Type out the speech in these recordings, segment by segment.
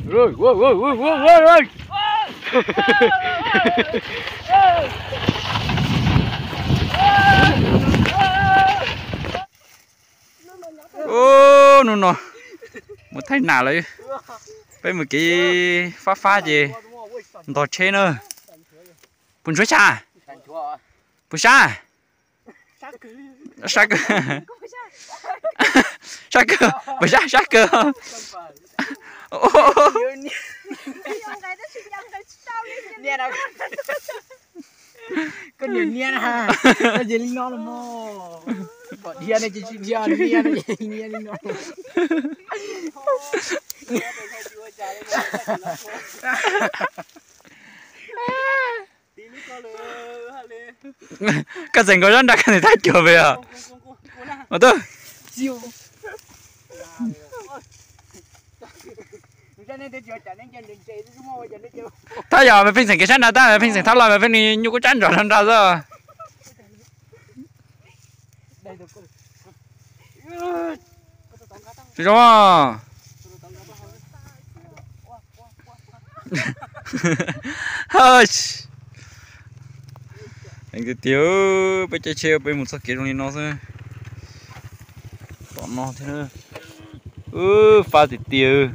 Rồi, ôi. Ô, nó. Một thay nào lấy. Bây một cái phá gì. Đỏ trên nữa. Bún chuối cha. Bún sa. Sa cơ. Sa cơ. Bún sa cơ. Con nhiều nia ha, con gì linh non là mò, bọn nia này chỉ nia này nia linh non. Cái gì có rất đặc cái này thay kiểu về à? Mà tôi. Thay giờ mày phình thành cái chân nào ta mày phình thành tháo lại mày phình đi như cái chân rồi làm sao rồi? Chứ không? Hơi. Anh cứ thiếu bây giờ treo bây một số kia trong nó thôi. Còn nó thế nữa. Pha thì tiêu.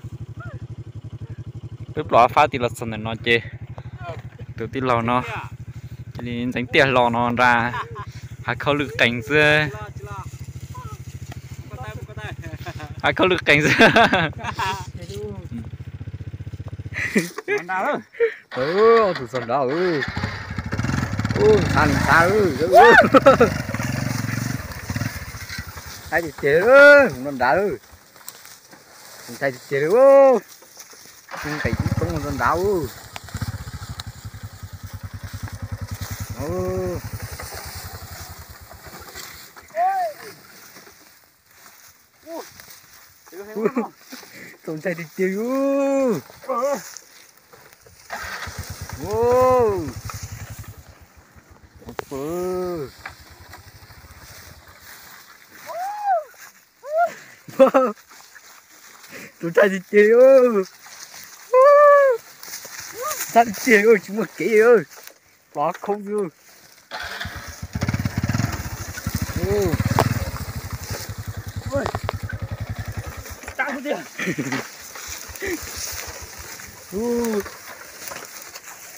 Lúc đó pha thì là sần này nó chê. Từ tí lò nó. Cho nên đánh tiền lò nó ra. Hãy khâu lực cảnh dưa. Hãy khâu lực cảnh dưa. Còn nào Thủ sần đó thằng ta hai thì chế không làm đá không thay thì chế không thấy không làm đá không thay thì chế tôi thay thì chơi ơi, thay thì chơi ơi, chúng một cái ơi, đó không được, ôi, tao không được,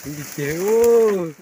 thay thì chơi ơi.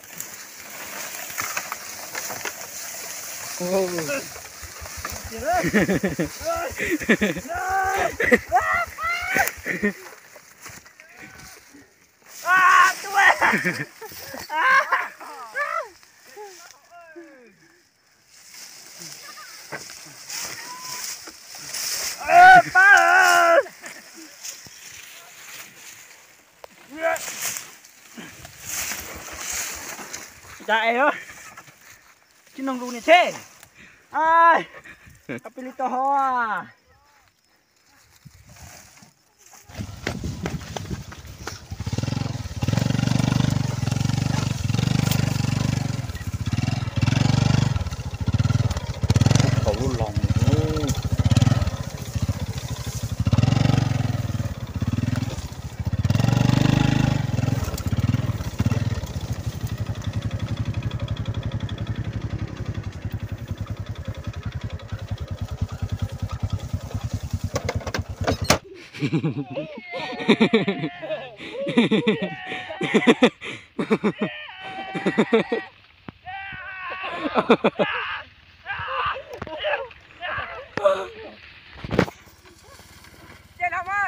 Chạy ơi, chứ nông này thế, ai, capilito hoa.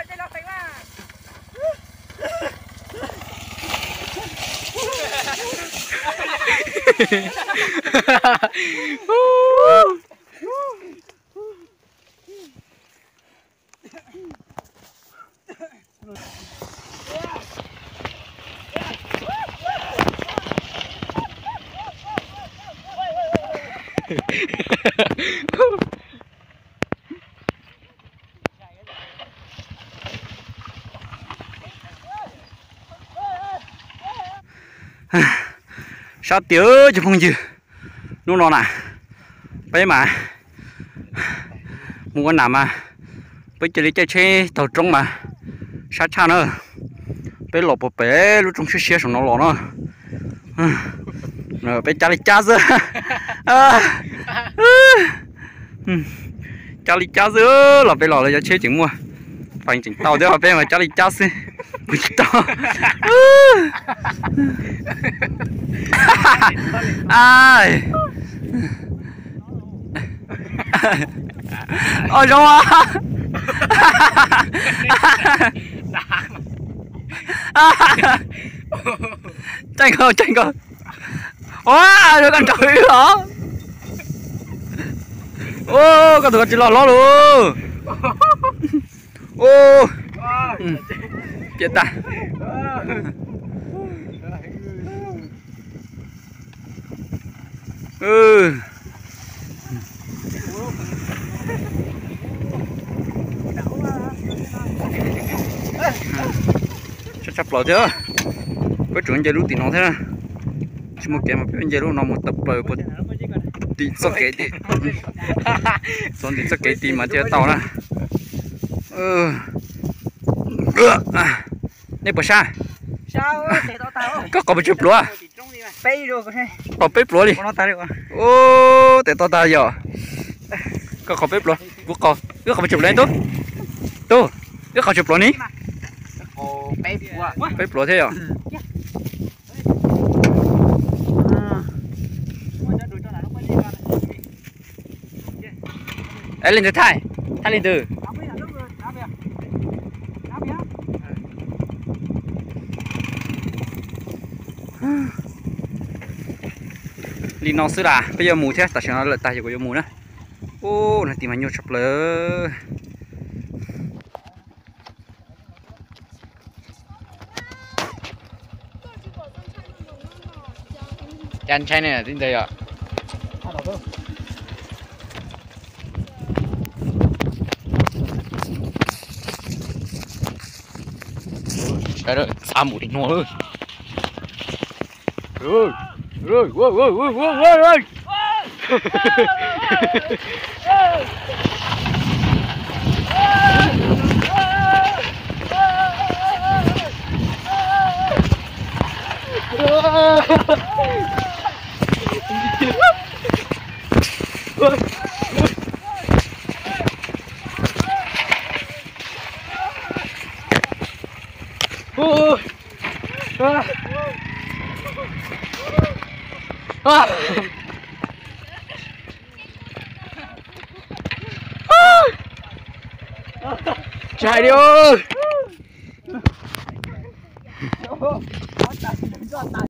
Chơi nó phải mà. Sao tiểu chứ không gì lúc đó nè bây mà muốn con nào mà bây giờ đi chơi tàu trống mà sao nữa bé lọp bé lúc trong xe xong nó lọ nó rồi bé Charlie Chaser Charlie Chaser là bé lọ là chơi chừng mua phải chừng tàu chứ bé mà Charlie Chaser bự to ai ôi đâu à tranh coi wow được con trời hả ô con tụi chỉ lo luôn ô chết ta sắp lọt chưa có chuyện chơi lúc thì nó thế nè chỉ một cái mà bên chơi lúc nó một tập rồi một tí sao kể tí xong thì sao kể tí mà chơi tàu nè đây bữa sa có bị chụp lúa có bếp lúa đi ô để tao ta giờ có bếp lúa có bị chụp lên tốt có chụp lúa ní bếp lúa thế à ấy lên từ thay lên từ linh nó xưa là bây giờ mù thế tại sao nó lại tay của mù nữa ô này tìm anh nhiều chập lơ chân chai này là tin đây ạ trời ơi sao mù đi nó ơi rồi ôi chạy đi ơi